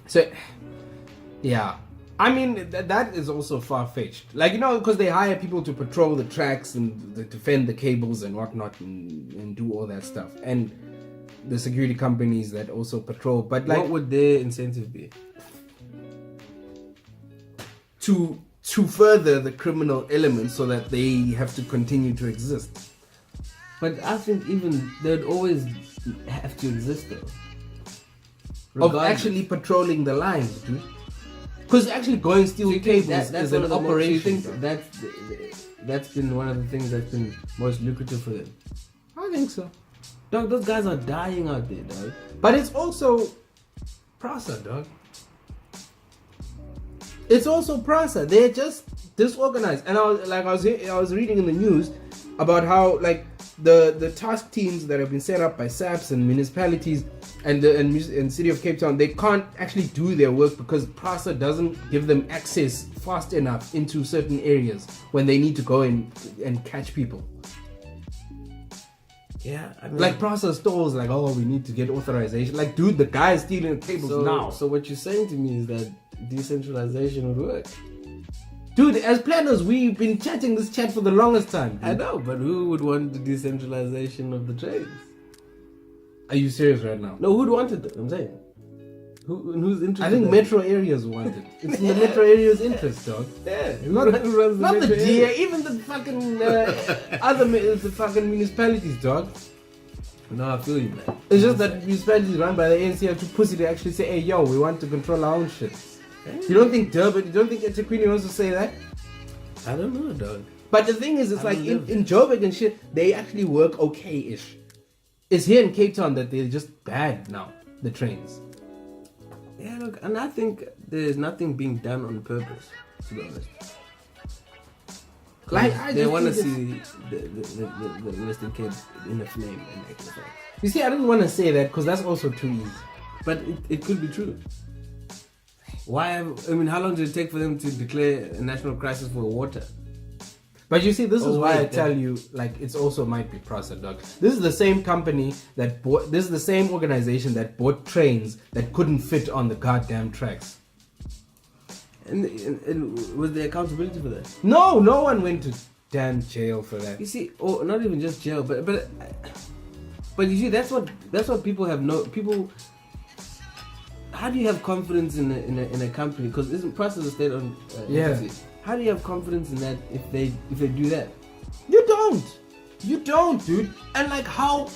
So, yeah. I mean, that is also far-fetched. Like, because they hire people to patrol the tracks and defend the cables and whatnot and do all that stuff. And the security companies that also patrol. But, like... What would their incentive be? To further the criminal element so that they have to continue to exist. But I think even they'd always have to exist, though. Of actually patrolling the lines, dude. Because actually going steel cables is an operation. That's been one of the things that's been most lucrative for them. I think so. Dog, those guys are dying out there, dog. But it's also Prasa, dog. It's also Prasa. They're just disorganized. And I was reading in the news about how like the task teams that have been set up by SAPs and municipalities and City of Cape Town, they can't actually do their work because PRASA doesn't give them access fast enough into certain areas when they need to go and catch people. Yeah, I mean, like PRASA stores, like, oh, we need to get authorization. Like, dude, the guy is stealing the cables now. So what you're saying to me is that decentralization would work. Dude, as planners, we've been chatting this chat for the longest time. Dude. I know, but who would want the decentralization of the trades? Are you serious right now? No, who'd want it? I'm saying. Who's interested? I think metro areas want it. It's in the metro area's interest, dog. Yeah, not the DA, even the fucking the fucking municipalities, dog. No, I feel you, man. It's just that municipalities run by the ANC are too pussy to actually say, hey, yo, we want to control our own shit. You don't think Durban, you don't think Etequini wants to say that? I don't know, dog. But the thing is, it's like in Joburg and shit, they actually work okay-ish. It's here in Cape Town that they're just bad now, the trains. Yeah, look, and I think there's nothing being done on purpose, to be honest. Like, they want to see the Western Cape in a flame and act like. You see, I didn't want to say that because that's also too easy. But it could be true. How long did it take for them to declare a national crisis for water? But you see, this is why I tell you, like, it's also might be Prasa, dog. This is the same company this is the same organization that bought trains that couldn't fit on the goddamn tracks. And was there accountability for that? No one went to damn jail for that. You see, or not even just jail, but you see, that's what people have people. How do you have confidence in a company? Because isn't Prasa a state-owned entity? How do you have confidence in that if they do that? You don't, dude. And like how?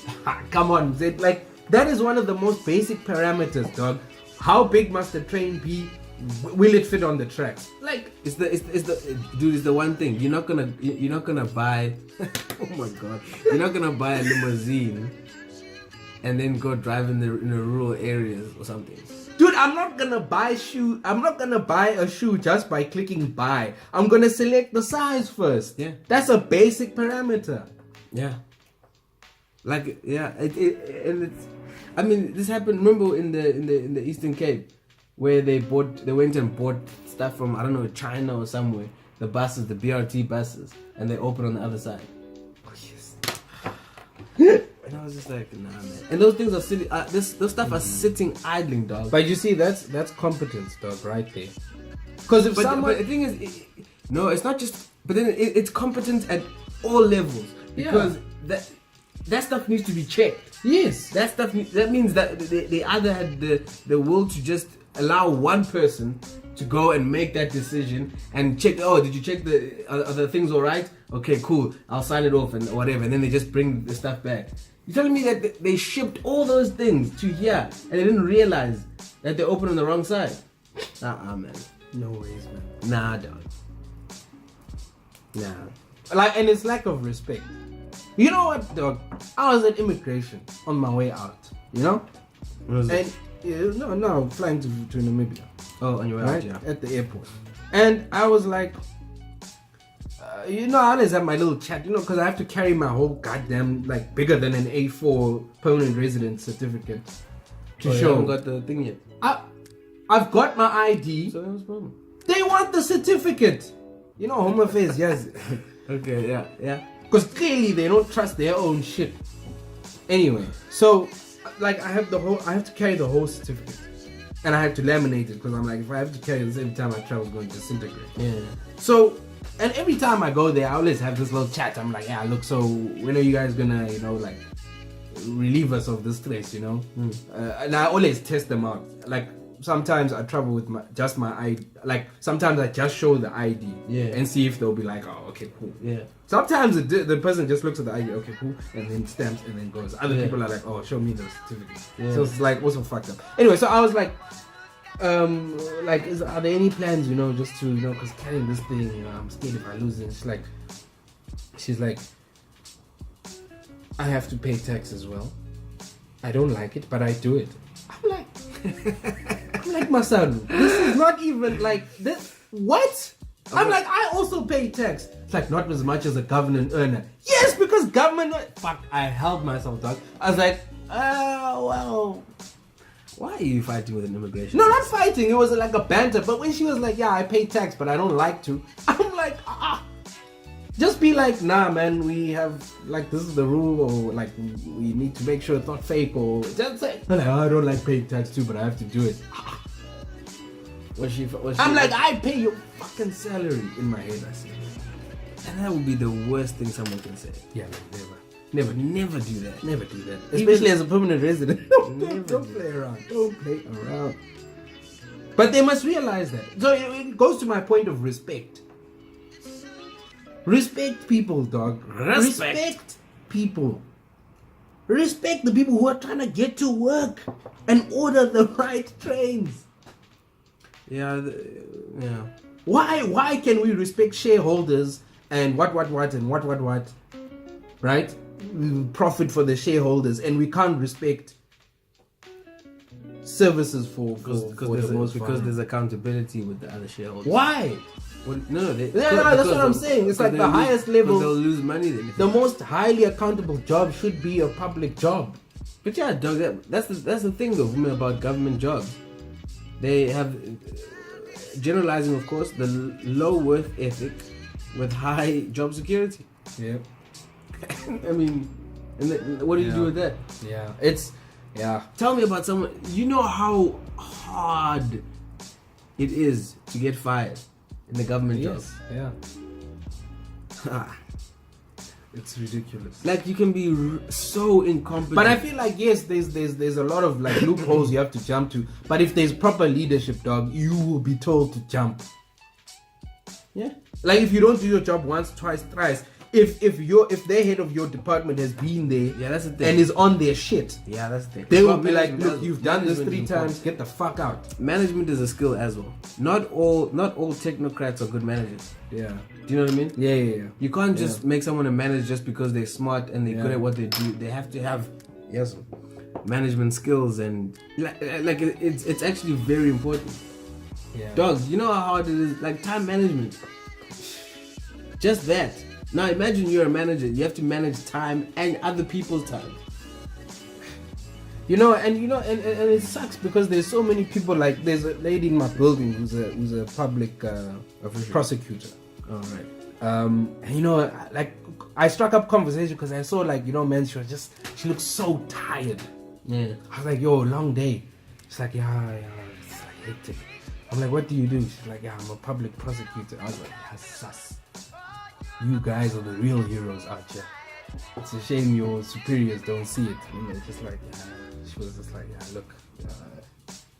Come on, like that is one of the most basic parameters, dog. How big must the train be? Will it fit on the tracks? Like it's the one thing you're not gonna buy. Oh my god, you're not gonna buy a limousine and then go drive in the rural areas or something. Dude, I'm not gonna buy a shoe just by clicking buy. I'm gonna select the size first. Yeah. That's a basic parameter. Yeah. Like, yeah, I mean, this happened, remember, in the Eastern Cape, where they went and bought stuff from, I don't know, China or somewhere, the buses, the BRT buses, and they opened on the other side. Oh, yes. And I was just like, nah, man. And those things are sitting, those stuff are sitting idling, dog. But you see, that's competence, dog, right there. Because if but the thing is, no, it's not just, but then it's competence at all levels. Because that stuff needs to be checked. Yes. That means that they either had the will to just allow one person to go and make that decision and check, oh, did you check are the things all right? Okay, cool, I'll sign it off and whatever, and then they just bring the stuff back. You're telling me that they shipped all those things to here and they didn't realize that they opened on the wrong side? Man. No ways, man. Nah, dog. Nah. Like, and it's lack of respect. You know what, dog? I was at immigration on my way out, you know? No, flying to Namibia. Oh, on your way out, yeah. At the airport. And I was like, I always have my little chat, because I have to carry my whole goddamn, like, bigger than an A4 permanent resident certificate to show. You haven't got the thing yet? I've got my ID. So what's the problem? They want the certificate. Home Affairs, yes. Okay, yeah. Because clearly they don't trust their own shit. Anyway, so, like, I have to carry the whole certificate. and I had to laminate it because I'm like, if I have to carry this every time I travel, it's going to disintegrate. Yeah. So, and every time I go there, I always have this little chat. I'm like, yeah, look, so when are you guys gonna, like, relieve us of this stress, and I always test them out. Like, sometimes I travel with just my ID. Like, sometimes I just show the ID and see if they'll be like, oh, okay, cool. Yeah. Sometimes the person just looks at the ID, okay, cool, and then stamps and then goes. Other people are like, oh, show me the certificate. Yeah. So it's like also fucked up. Anyway, so I was like, are there any plans, just to, because carrying this thing, I'm scared if I lose it. She's like, I have to pay tax as well. I don't like it, but I do it. I'm like, my son, this is not even like this. What? I'm like, I also pay tax. It's like, not as much as a government earner. Yes, because government. Fuck, I held myself, dog. I was like, well. Why are you fighting with an immigration? No, not fighting. It was like a banter. But when she was like, yeah, I pay tax, but I don't like to. I'm like, Just be like, nah, man, we have, like, this is the rule, or, like, we need to make sure it's not fake, or just say, like, I don't like paying tax too, but I have to do it. I'm like, I pay your fucking salary. In my head, I said. And that would be the worst thing someone can say. Yeah, man, Never do that. Never do that. Especially as a permanent resident. Don't play around. Don't play around. But they must realize that. So it goes to my point of respect. Respect people, dog. Respect people. Respect the people who are trying to get to work and order the right trains. Yeah. Why can we respect shareholders and what, right? We profit for the shareholders, and we can't respect services because there's accountability with the other shareholders. Why? Well, that's what I'm saying. It's like the highest level. They'll lose money then. The most highly accountable job should be a public job. But yeah, dog, that's the thing though about government jobs. They have, generalizing of course, the low work ethic with high job security. Yeah. I mean, what do you do with that? Yeah. Tell me about someone. You know how hard it is to get fired in the government job. Yeah. It's ridiculous. Like, you can be so incompetent. But I feel like, yes, there's a lot of like loopholes you have to jump to. But if there's proper leadership, dog, you will be told to jump. Yeah. Like, if you don't do your job once, twice, thrice, if the head of your department has been there, that's the thing, and is on their shit, that's the thing. They will be like, look, you've done this 3 times, get the fuck out. Management is a skill as well. Not all technocrats are good managers. Yeah. Do you know what I mean? Yeah. You can't just make someone a manager just because they're smart and they're good at what they do. They have to have management skills, and like it's actually very important. Yeah. Dog, you know how hard it is, like time management. Just that. Now imagine you're a manager. You have to manage time and other people's time. And it sucks because there's so many people. Like, there's a lady in my building who's a public prosecutor. All right. And like, I struck up conversation because I saw, like, man, she looks so tired. Yeah. I was like, yo, long day. She's like, yeah, it's like hectic. I'm like, what do you do? She's like, yeah, I'm a public prosecutor. I was like, yeah, sus. You guys are the real heroes out here. It's a shame your superiors don't see it. Just like, she was just like, yeah, look,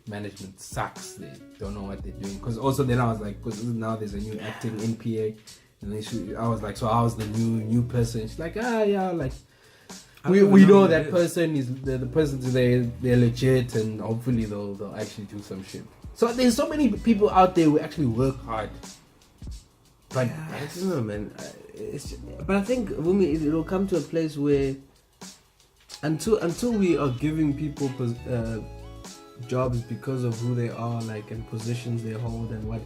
management sucks. They don't know what they're doing. Because also then I was like, because now there's a new acting NPA. And then I was like, so I was the new person. She's like, like, we know that person is the person they're legit, and hopefully they'll actually do some shit. So there's so many people out there who actually work hard. But I don't know, man. But I think it'll come to a place where until we are giving people jobs because of who they are, like, and positions they hold, and what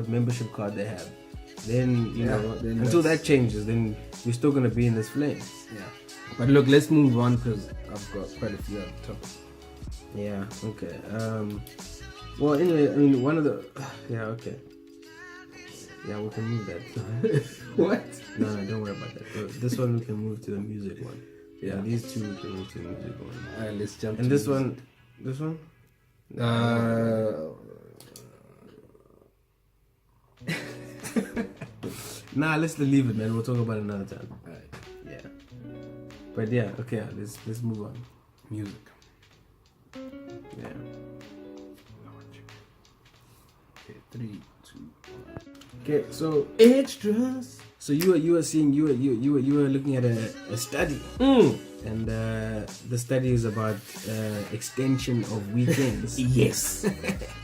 membership card they have, then then until that changes, then we're still gonna be in this flame. Yeah. But look, let's move on because I've got quite a few other topics. Yeah. Okay. Well, anyway, I mean, one of the okay. Yeah, we can move that. What? No, don't worry about that. This one we can move to the music one. Yeah, these two we can move to the music one. Alright, let's jump. And this one, This one? Nah, let's leave it, man. We'll talk about it another time. Alright. Yeah. But yeah, okay, let's move on. Music. Yeah. Okay, 3, 2, 1. Okay, so Extras. so you were seeing you were looking at a study, and the study is about extension of weekends. Yes.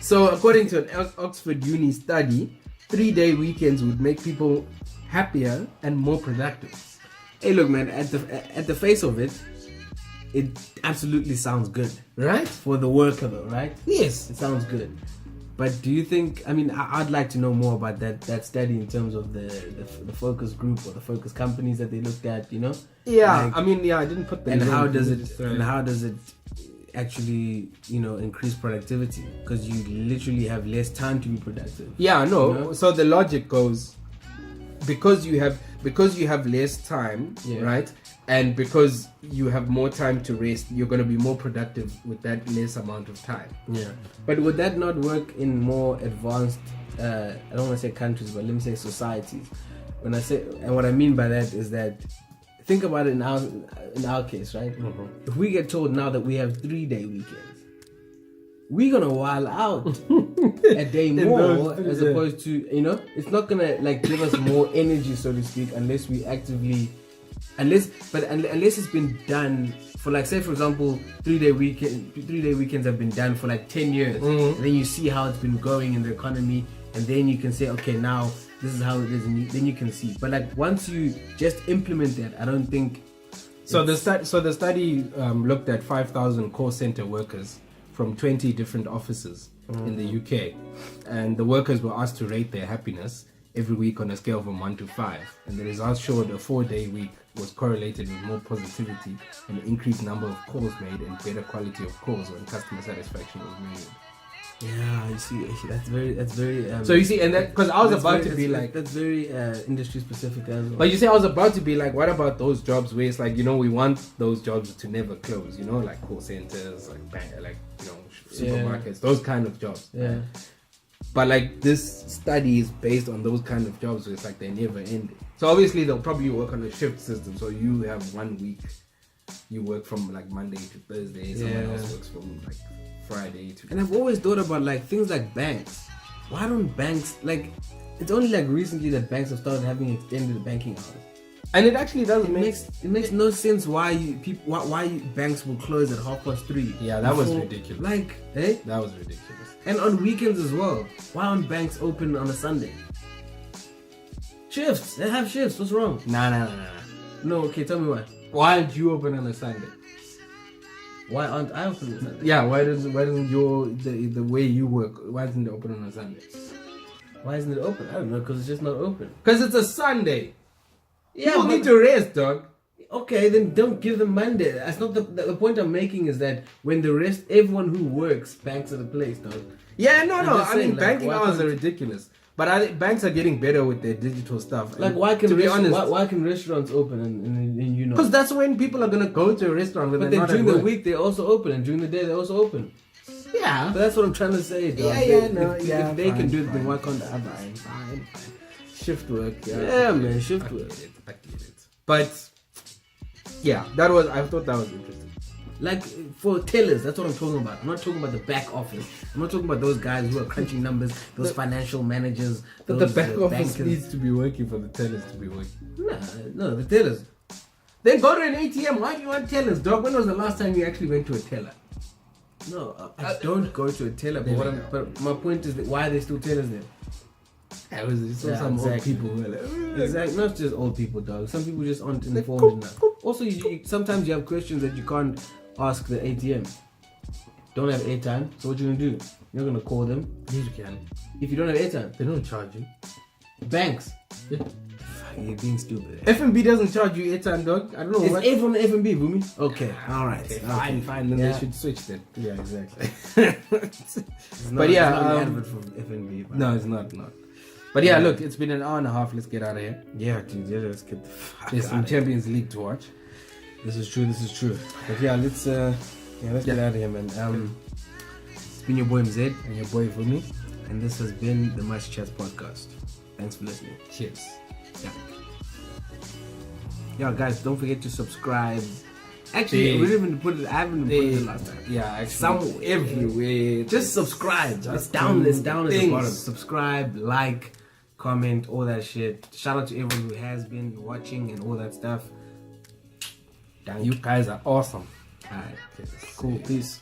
So, according to an Oxford Uni study, 3-day weekends would make people happier and more productive. Hey, look, man. At the face of it, it absolutely sounds good, Right? for the worker, though, right? Yes. It sounds good. But do you think? I mean, I'd like to know more about that study in terms of the focus group or the focus companies that they looked at. You know? Yeah. Like, I mean, yeah, I didn't put the and name how to does it, it? And how does it actually, increase productivity? Because you literally have less time to be productive. Yeah, no. You know? So the logic goes because you have less time, Yeah. right? And because you have more time to rest, you're going to be more productive with that less amount of time. Yeah. But would that not work in more advanced? I don't want to say countries, but let me say societies. When I say, and what I mean by that is that, think about it in our case, right? Mm-hmm. If we get told now that we have 3-day weekends, we're gonna while out a day more those, as yeah. opposed to, it's not gonna give us more energy, so to speak, unless we actively, unless it's been done for, say for example, 3-day weekends have been done for 10 years, Mm-hmm. and then you see how it's been going in the economy, and then you can say, okay, now this is how it is, and then you can see. But once you just implement that, I don't think. So the study looked at 5,000 call center workers from 20 different offices in the UK, and the workers were asked to rate their happiness every week on a scale from 1 to 5, and the results showed a 4-day week was correlated with more positivity, an increased number of calls made, and better quality of calls when customer satisfaction was measured. Yeah, you see, that's very. So you see, and that because I was about to be that's very industry specific as well. but you see, I was about to be like, what about those jobs where it's we want those jobs to never close, like call centers, supermarkets, those kind of jobs. Yeah. But this study is based on those kind of jobs where it's they never end. So obviously they'll probably work on a shift system. So you have 1 week, you work from Monday to Thursday. Someone else works from Friday to. And I've always thought about things like banks. Why don't banks It's only recently that banks have started having extended banking hours. And it actually does It makes no sense why banks will close at 3:30. Yeah, that was ridiculous. That was ridiculous. And on weekends as well. Why aren't banks open on a Sunday? Shifts. They have shifts. What's wrong? Nah. No, okay, tell me why. Why aren't you open on a Sunday? Why aren't I open on Sunday? Yeah, why doesn't the way you work, why isn't it open on a Sunday? Why isn't it open? I don't know, because it's just not open. Because it's a Sunday. Yeah, People need to rest, dog. Okay, then don't give them Monday. That's not the point I'm making is that when everyone who works, banks are the place, dog. Yeah, no. just I mean, saying, banking why hours can't- are ridiculous. But I think banks are getting better with their digital stuff. And Why can to be honest, why can restaurants open and you know? because that's when people are gonna go to a restaurant. When But they're then not during at the work. week they're also open, and during the day they're also open. Yeah. But that's what I'm trying to say, dog. If they can do it, then why can't the others? Fine. Shift work. Yeah, man, shift work. I get it. But yeah, I thought that was interesting. For tellers, that's what I'm talking about. I'm not talking about the back office. I'm not talking about those guys who are crunching numbers, those financial managers. But the those, back office bankers. needs to be working for the tellers to be working. No, the tellers. Then go to an ATM. Why do you want tellers, dog? When was the last time you actually went to a teller? No, I don't go to a teller. But my point is that why are they still tellers then? I was just some old exactly. people who were like, Exactly, not just old people, dog. Some people just aren't informed enough. Also, sometimes you have questions that you can't ask the ATM. Don't have airtime, so what you gonna do? You're gonna call them. yes, you can. If you don't have airtime, They don't charge you. banks. Yeah. Fuck, you're being stupid. FNB doesn't charge you airtime, dog. I don't know Is what. everyone FNB, Boomy? Okay, all right. Okay, fine. Then Yeah. they should switch then. Yeah, exactly. But yeah, it's not an advert from FNB. But No, it's not. But yeah, look, it's been an hour and a half. Let's get out of here. yeah, dude, let's get the fuck There's some outta here. Champions League to watch. This is true. But yeah, let's get out of here, man. been your boy MZ, And your boy for me. and this has been the Much Chats podcast. Thanks for listening. Cheers. Yeah, guys, don't forget to subscribe. Actually, we didn't even put it. I haven't put it last time. Yeah, actually. Some everywhere. Just subscribe. It's down at the bottom. Subscribe, like, comment, all that shit. Shout out to everyone who has been watching and all that stuff. You guys are awesome. Alright, cool. Peace.